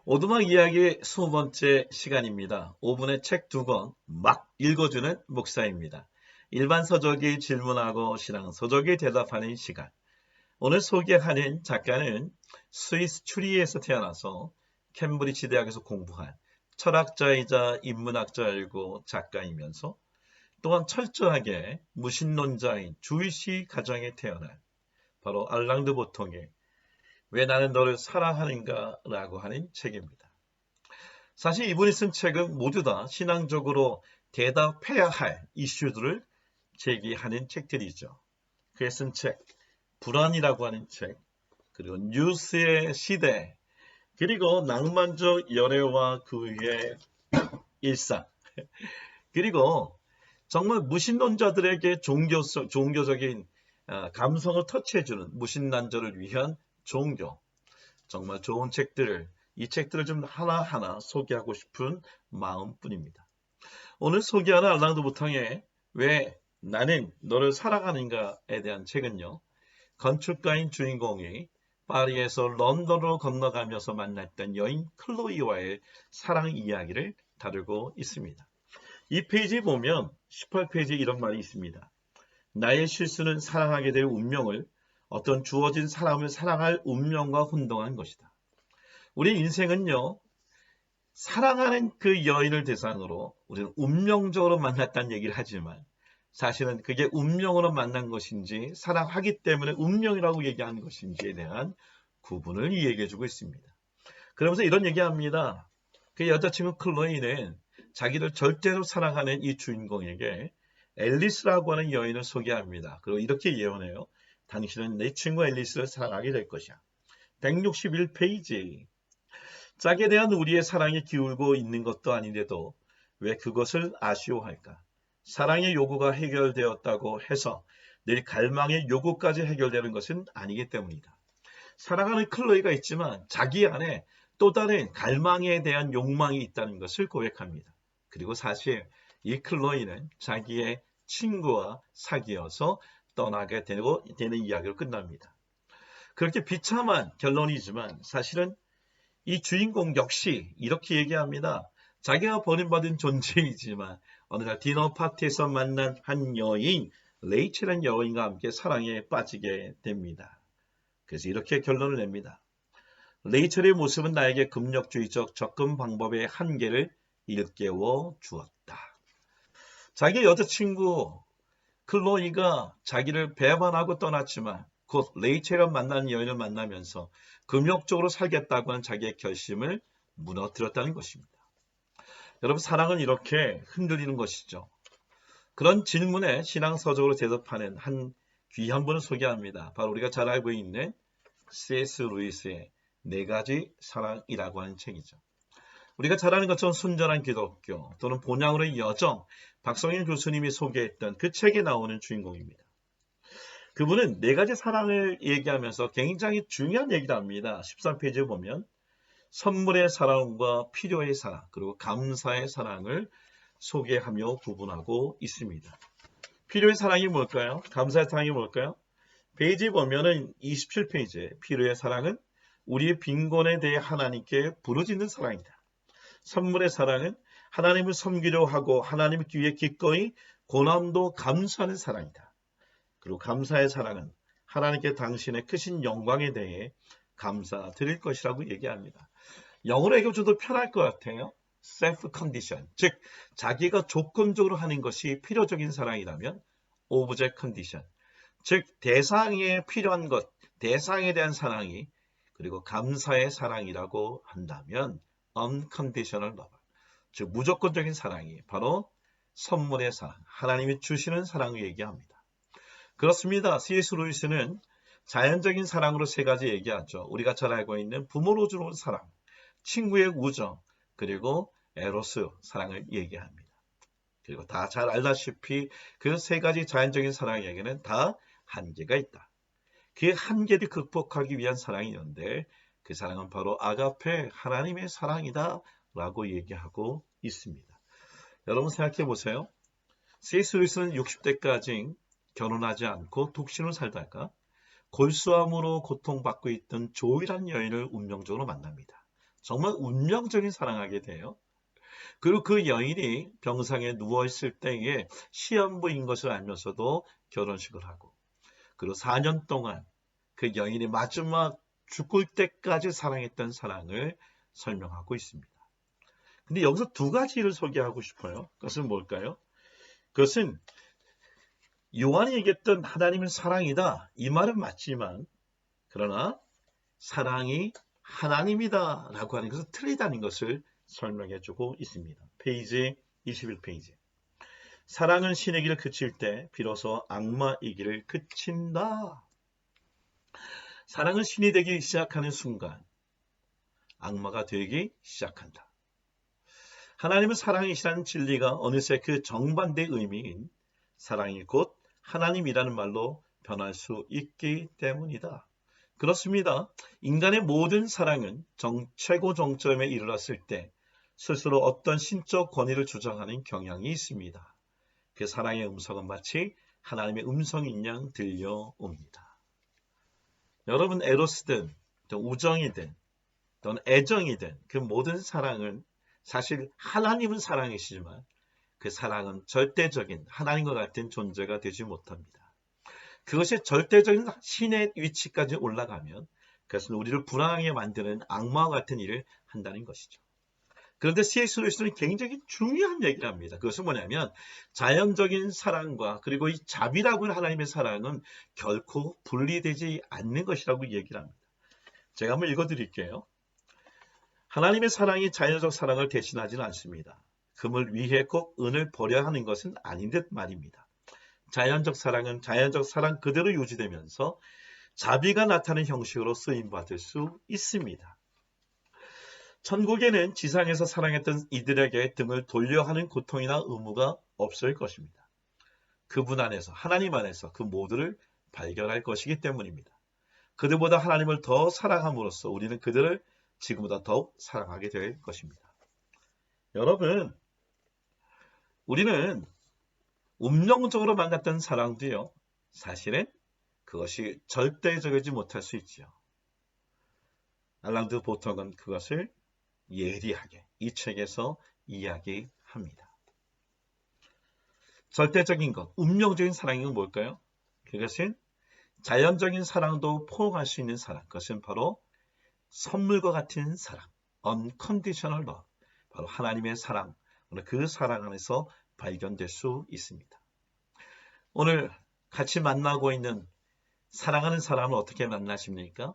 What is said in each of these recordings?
오두막 이야기 20번째 시간입니다. 5분의 책 2권 막 읽어주는 목사입니다. 일반 서적이 질문하고 신앙 서적이 대답하는 시간. 오늘 소개하는 작가는 스위스 추리히에서 태어나서 캠브리지 대학에서 공부한 철학자이자 인문학자이고 작가이면서 또한 철저하게 무신론자인 주이시 가정에 태어난 바로 알랑드 보통의 왜 나는 너를 사랑하는가 라고 하는 책입니다. 사실 이분이 쓴 책은 모두 다 신앙적으로 대답해야 할 이슈들을 제기하는 책들이죠. 그에 쓴 책, 불안이라고 하는 책, 그리고 뉴스의 시대, 그리고 낭만적 연애와 그 위의 일상, 그리고 정말 무신론자들에게 종교적인 감성을 터치해주는 무신론자를 위한 종교, 정말 좋은 책들을 이 책들을 좀 하나하나 소개하고 싶은 마음뿐입니다. 오늘 소개하는 알랑드 보통의 왜 나는 너를 사랑하는가에 대한 책은요. 건축가인 주인공이 파리에서 런던으로 건너가면서 만났던 여인 클로이와의 사랑 이야기를 다루고 있습니다. 이 페이지 보면 18페이지에 이런 말이 있습니다. 나의 실수는 사랑하게 될 운명을 어떤 주어진 사람을 사랑할 운명과 혼동한 것이다. 우리 인생은요. 사랑하는 그 여인을 대상으로 우리는 운명적으로 만났다는 얘기를 하지만 사실은 그게 운명으로 만난 것인지 사랑하기 때문에 운명이라고 얘기하는 것인지에 대한 구분을 이야기해주고 있습니다. 그러면서 이런 얘기합니다. 그 여자친구 클로이는 자기를 절대로 사랑하는 이 주인공에게 앨리스라고 하는 여인을 소개합니다. 그리고 이렇게 예언해요. 당신은 내 친구 앨리스를 사랑하게 될 것이야. 161페이지. 짝에 대한 우리의 사랑이 기울고 있는 것도 아닌데도 왜 그것을 아쉬워할까? 사랑의 요구가 해결되었다고 해서 늘 갈망의 요구까지 해결되는 것은 아니기 때문이다. 사랑하는 클로이가 있지만 자기 안에 또 다른 갈망에 대한 욕망이 있다는 것을 고백합니다. 그리고 사실 이 클로이는 자기의 친구와 사귀어서 떠나게 되는 이야기로 끝납니다. 그렇게 비참한 결론이지만 사실은 이 주인공 역시 이렇게 얘기합니다. 자기가 버림받은 존재이지만 어느 날 디너 파티에서 만난 한 여인, 레이첼이라는 여인과 함께 사랑에 빠지게 됩니다. 그래서 이렇게 결론을 냅니다. 레이첼의 모습은 나에게 금욕주의적 접근 방법의 한계를 일깨워 주었다. 자기 여자친구 클로이가 자기를 배반하고 떠났지만 곧 레이첼을 만나는 여인을 만나면서 금욕적으로 살겠다고 하는 자기의 결심을 무너뜨렸다는 것입니다. 여러분 사랑은 이렇게 흔들리는 것이죠. 그런 질문에 신앙서적으로 대답하는 한 귀한 분을 소개합니다. 바로 우리가 잘 알고 있는 C.S. 루이스의 4가지 사랑이라고 하는 책이죠. 우리가 잘 아는 것처럼 순전한 기독교 또는 본향으로의 여정, 박성일 교수님이 소개했던 그 책에 나오는 주인공입니다. 그분은 4가지 사랑을 얘기하면서 굉장히 중요한 얘기를 합니다. 13페이지에 보면 선물의 사랑과 필요의 사랑 그리고 감사의 사랑을 소개하며 구분하고 있습니다. 필요의 사랑이 뭘까요? 감사의 사랑이 뭘까요? 페이지 보면은 27페이지에 필요의 사랑은 우리의 빈곤에 대해 하나님께 부르짖는 사랑이다. 선물의 사랑은 하나님을 섬기려 하고 하나님 뒤에 기꺼이 고난도 감수하는 사랑이다. 그리고 감사의 사랑은 하나님께 당신의 크신 영광에 대해 감사드릴 것이라고 얘기합니다. 영어로 얘기하면 좀 더 편할 것 같아요. self condition, 즉 자기가 조건적으로 하는 것이 필요적인 사랑이라면 object condition, 즉 대상에 필요한 것, 대상에 대한 사랑이 그리고 감사의 사랑이라고 한다면 unconditional love, 즉 무조건적인 사랑이 바로 선물의 사랑, 하나님이 주시는 사랑을 얘기합니다. 그렇습니다. C.S. 루이스는 자연적인 사랑으로 3가지 얘기하죠. 우리가 잘 알고 있는 부모로 주는 사랑, 친구의 우정, 그리고 에로스 사랑을 얘기합니다. 그리고 다 잘 알다시피 그 3가지 자연적인 사랑에게는 다 한계가 있다. 그 한계를 극복하기 위한 사랑이 있는데 그 사랑은 바로 아가페 하나님의 사랑이다 라고 얘기하고 있습니다. 여러분 생각해 보세요. C.S. 루이스는 60대까지 결혼하지 않고 독신으로 살다가 골수암으로 고통받고 있던 조이란 여인을 운명적으로 만납니다. 정말 운명적인 사랑하게 돼요. 그리고 그 여인이 병상에 누워있을 때에 시한부인 것을 알면서도 결혼식을 하고, 그리고 4년 동안 그 여인이 마지막 죽을 때까지 사랑했던 사랑을 설명하고 있습니다. 근데 여기서 두 가지를 소개하고 싶어요. 그것은 뭘까요? 그것은 요한이 얘기했던 하나님은 사랑이다. 이 말은 맞지만, 그러나 사랑이 하나님이다 라고 하는 것은 틀리다는 것을 설명해 주고 있습니다. 페이지 21페이지. 사랑은 신의 길을 그칠 때 비로소 악마의 길을 그친다. 사랑은 신이 되기 시작하는 순간 악마가 되기 시작한다. 하나님은 사랑이시라는 진리가 어느새 그 정반대의 의미인 사랑이 곧 하나님이라는 말로 변할 수 있기 때문이다. 그렇습니다. 인간의 모든 사랑은 최고 정점에 이르렀을 때 스스로 어떤 신적 권위를 주장하는 경향이 있습니다. 그 사랑의 음성은 마치 하나님의 음성인 양 들려옵니다. 여러분, 에로스든 우정이든 또는 애정이든 그 모든 사랑은 사실 하나님은 사랑이시지만 그 사랑은 절대적인 하나님과 같은 존재가 되지 못합니다. 그것이 절대적인 신의 위치까지 올라가면 그것은 우리를 불안하게 만드는 악마와 같은 일을 한다는 것이죠. 그런데 C.S. 루이스는 굉장히 중요한 얘기를 합니다. 그것은 뭐냐면 자연적인 사랑과 그리고 이 자비라고 하는 하나님의 사랑은 결코 분리되지 않는 것이라고 얘기를 합니다. 제가 한번 읽어드릴게요. 하나님의 사랑이 자연적 사랑을 대신하지는 않습니다. 금을 위해 꼭 은을 버려야 하는 것은 아닌 듯 말입니다. 자연적 사랑은 자연적 사랑 그대로 유지되면서 자비가 나타나는 형식으로 쓰임받을 수 있습니다. 천국에는 지상에서 사랑했던 이들에게 등을 돌려 하는 고통이나 의무가 없을 것입니다. 그분 안에서, 하나님 안에서 그 모두를 발견할 것이기 때문입니다. 그들보다 하나님을 더 사랑함으로써 우리는 그들을 지금보다 더욱 사랑하게 될 것입니다. 여러분, 우리는 운명적으로 만났던 사랑도요, 사실은 그것이 절대적이지 못할 수 있죠. 알랑드 보통은 그것을 예리하게 이 책에서 이야기합니다. 절대적인 것, 운명적인 사랑이 뭘까요? 그것은 자연적인 사랑도 포용할 수 있는 사랑. 그것은 바로 선물과 같은 사랑, unconditional love, 바로 하나님의 사랑, 그 사랑 안에서 발견될 수 있습니다. 오늘 같이 만나고 있는 사랑하는 사람을 어떻게 만나십니까?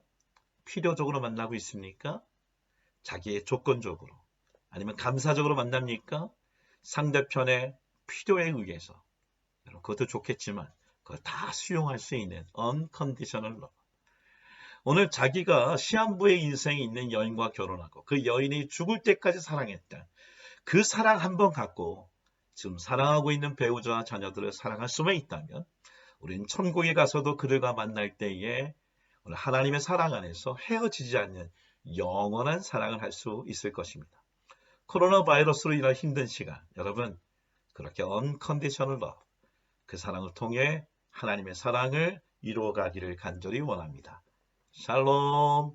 필요적으로 만나고 있습니까? 자기의 조건적으로, 아니면 감사적으로 만납니까? 상대편의 필요에 의해서. 그것도 좋겠지만 그걸 다 수용할 수 있는 unconditional love. 오늘 자기가 시한부의 인생에 있는 여인과 결혼하고 그 여인이 죽을 때까지 사랑했던 그 사랑 한 번 갖고 지금 사랑하고 있는 배우자와 자녀들을 사랑할 수만 있다면 우리는 천국에 가서도 그들과 만날 때에 오늘 하나님의 사랑 안에서 헤어지지 않는 영원한 사랑을 할 수 있을 것입니다. 코로나 바이러스로 인한 힘든 시간, 여러분 그렇게 unconditional love, 그 사랑을 통해 하나님의 사랑을 이루어가기를 간절히 원합니다. 샬롬.